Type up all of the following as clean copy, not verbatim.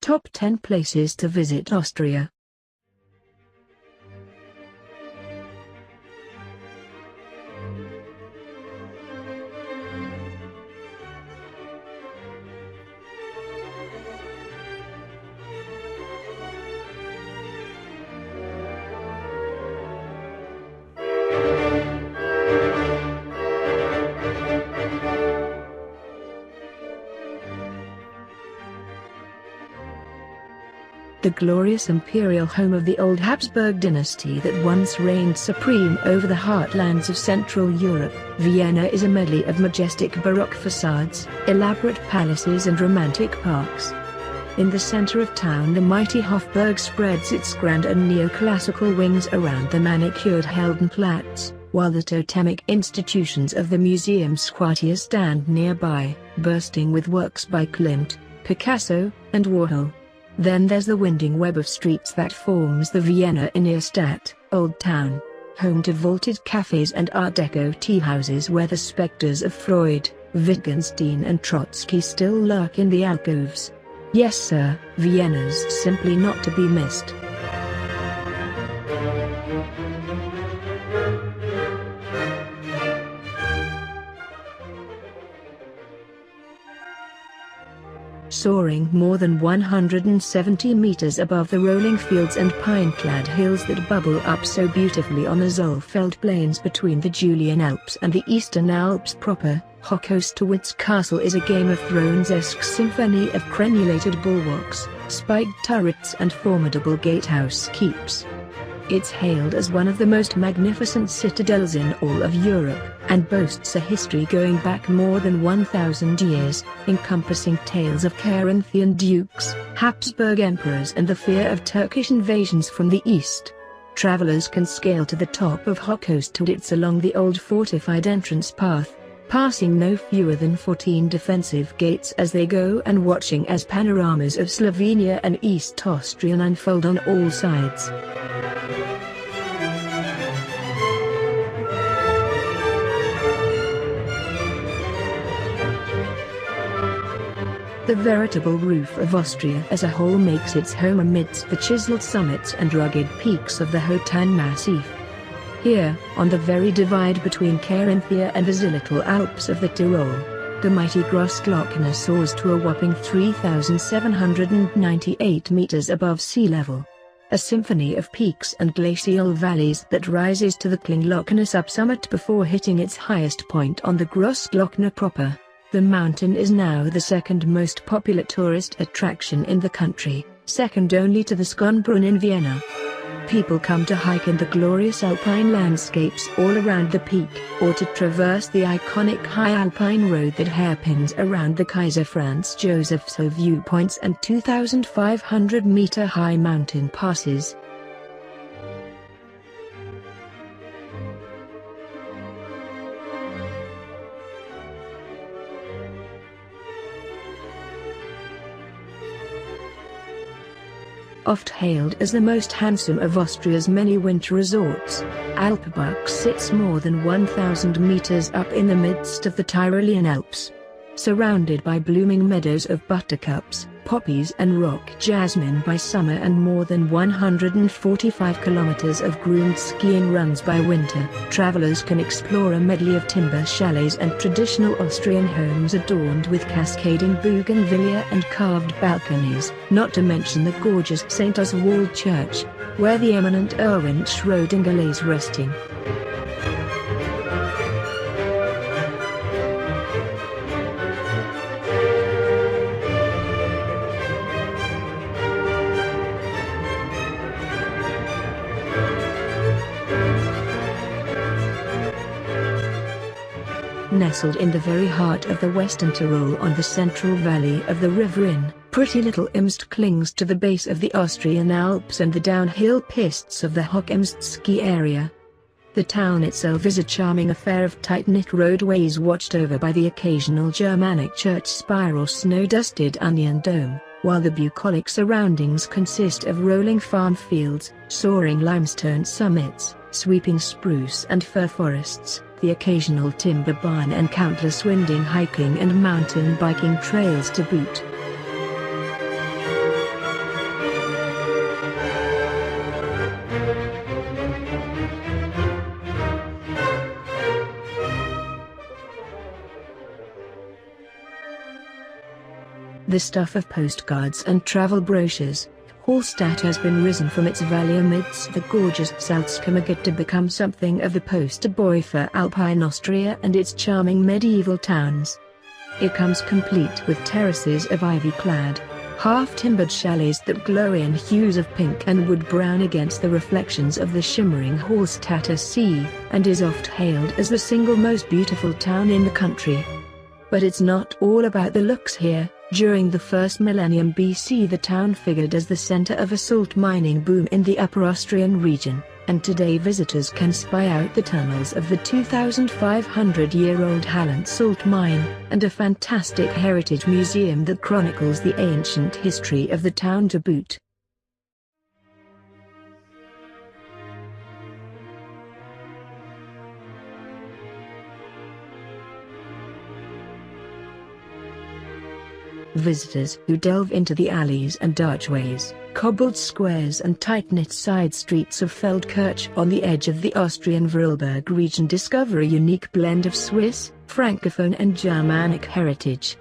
Top 10 Places to Visit Austria. The glorious imperial home of the old Habsburg dynasty that once reigned supreme over the heartlands of Central Europe, Vienna is a medley of majestic Baroque facades, elaborate palaces and romantic parks. In the center of town, the mighty Hofburg spreads its grand and neoclassical wings around the manicured Heldenplatz, while the totemic institutions of the Museumsquartier stand nearby, bursting with works by Klimt, Picasso, and Warhol. Then there's the winding web of streets that forms the Vienna Innenstadt, Old Town, home to vaulted cafes and Art Deco tea houses where the specters of Freud, Wittgenstein and Trotsky still lurk in the alcoves. Yes sir, Vienna's simply not to be missed. Soaring more than 170 meters above the rolling fields and pine-clad hills that bubble up so beautifully on the Zollfeld plains between the Julian Alps and the Eastern Alps proper, Hochhaus Castle is a Game of Thrones-esque symphony of crenulated bulwarks, spiked turrets and formidable gatehouse keeps. It's hailed as one of the most magnificent citadels in all of Europe, and boasts a history going back more than 1,000 years, encompassing tales of Carinthian dukes, Habsburg emperors and the fear of Turkish invasions from the east. Travelers can scale to the top of Hochhaus along the old fortified entrance path, passing no fewer than 14 defensive gates as they go and watching as panoramas of Slovenia and East Austria unfold on all sides. The veritable roof of Austria as a whole makes its home amidst the chiseled summits and rugged peaks of the Hohe Tauern Massif. Here, on the very divide between Carinthia and the Zillertal Alps of the Tyrol, the mighty Grossglockner soars to a whopping 3,798 meters above sea level. A symphony of peaks and glacial valleys that rises to the Klinglockener subsummit before hitting its highest point on the Grossglockner proper. The mountain is now the second most popular tourist attraction in the country, second only to the Schönbrunn in Vienna. People come to hike in the glorious alpine landscapes all around the peak, or to traverse the iconic high alpine road that hairpins around the Kaiser Franz Joseph So viewpoints and 2,500-meter high mountain passes. Oft hailed as the most handsome of Austria's many winter resorts, Alpbach sits more than 1,000 meters up in the midst of the Tyrolean Alps. Surrounded by blooming meadows of buttercups, poppies and rock jasmine by summer and more than 145 kilometers of groomed skiing runs by winter, travelers can explore a medley of timber chalets and traditional Austrian homes adorned with cascading bougainvillea and carved balconies, not to mention the gorgeous St. Oswald Church, where the eminent Erwin Schrödinger lays resting. Nestled in the very heart of the Western Tyrol on the central valley of the River Inn, pretty little Imst clings to the base of the Austrian Alps and the downhill pistes of the Hochimst ski area. The town itself is a charming affair of tight-knit roadways watched over by the occasional Germanic church spire or snow-dusted onion dome, while the bucolic surroundings consist of rolling farm fields, soaring limestone summits, sweeping spruce and fir forests, the occasional timber barn and countless winding hiking and mountain biking trails to boot. the stuff of postcards and travel brochures, Hallstatt has been risen from its valley amidst the gorgeous Salzkammergut to become something of the poster boy for Alpine Austria and its charming medieval towns. It comes complete with terraces of ivy-clad, half-timbered chalets that glow in hues of pink and wood-brown against the reflections of the shimmering Hallstatter Sea, and is oft hailed as the single most beautiful town in the country. But it's not all about the looks here. During the first millennium BC the town figured as the center of a salt mining boom in the Upper Austrian region, and today visitors can spy out the tunnels of the 2,500-year-old Halland salt mine, and a fantastic heritage museum that chronicles the ancient history of the town to boot. Visitors who delve into the alleys and archways, cobbled squares and tight-knit side streets of Feldkirch on the edge of the Austrian Vorarlberg region discover a unique blend of Swiss, Francophone and Germanic heritage.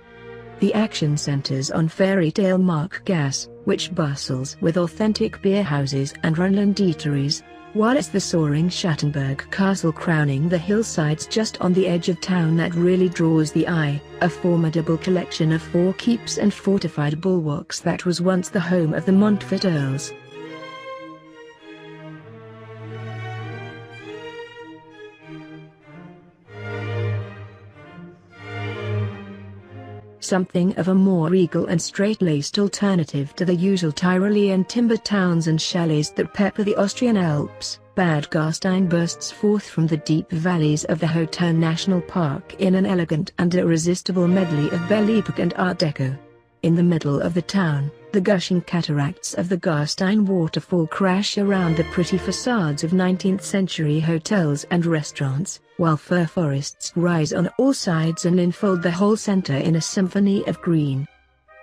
The action centers on fairy tale Marktgasse, which bustles with authentic beer houses and Rhineland eateries, while it's the soaring Schattenberg castle crowning the hillsides just on the edge of town that really draws the eye, a formidable collection of 4 keeps and fortified bulwarks that was once the home of the Montfort Earls. Something of a more regal and straight-laced alternative to the usual Tyrolean timber towns and chalets that pepper the Austrian Alps, Bad Gastein bursts forth from the deep valleys of the Hohe Tauern National Park in an elegant and irresistible medley of Belle Epoque and Art Deco. In the middle of the town, the gushing cataracts of the Gastein waterfall crash around the pretty facades of 19th-century hotels and restaurants, while fir forests rise on all sides and enfold the whole center in a symphony of green.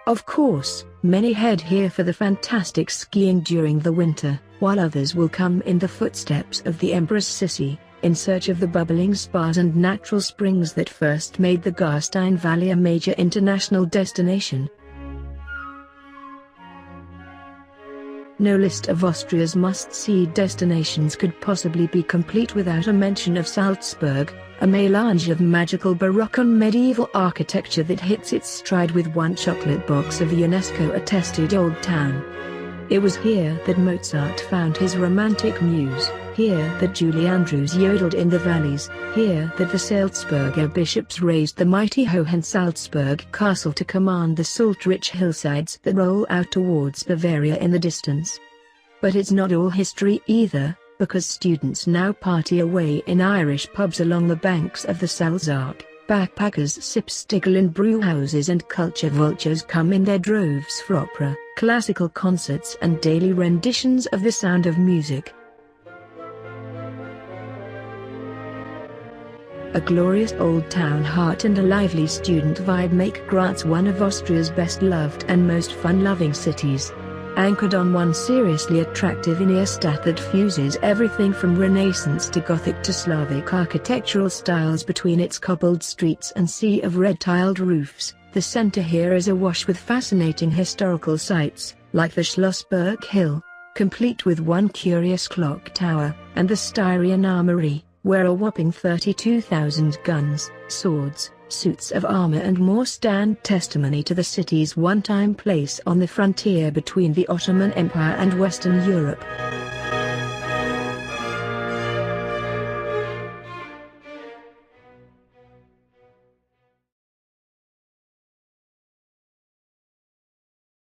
Of course, many head here for the fantastic skiing during the winter, while others will come in the footsteps of the Empress Sissi, in search of the bubbling spas and natural springs that first made the Gastein Valley a major international destination. No list of Austria's must-see destinations could possibly be complete without a mention of Salzburg, a melange of magical Baroque and medieval architecture that hits its stride with one chocolate box of UNESCO-attested Old Town. It was here that Mozart found his romantic muse, here that Julie Andrews yodeled in the valleys, here that the Salzburger bishops raised the mighty Hohensalzburg castle to command the salt-rich hillsides that roll out towards Bavaria in the distance. But it's not all history either, because students now party away in Irish pubs along the banks of the Salzach. Backpackers sip Stigl in brewhouses and culture vultures come in their droves for opera, classical concerts and daily renditions of The Sound of Music. A glorious old town heart and a lively student vibe make Graz one of Austria's best-loved and most fun-loving cities. Anchored on one seriously attractive inner stadt that fuses everything from Renaissance to Gothic to Slavic architectural styles between its cobbled streets and sea of red-tiled roofs, the center here is awash with fascinating historical sites, like the Schlossberg Hill, complete with one curious clock tower, and the Styrian Armory, where a whopping 32,000 guns, swords, suits of armor and more stand testimony to the city's one-time place on the frontier between the Ottoman Empire and Western Europe.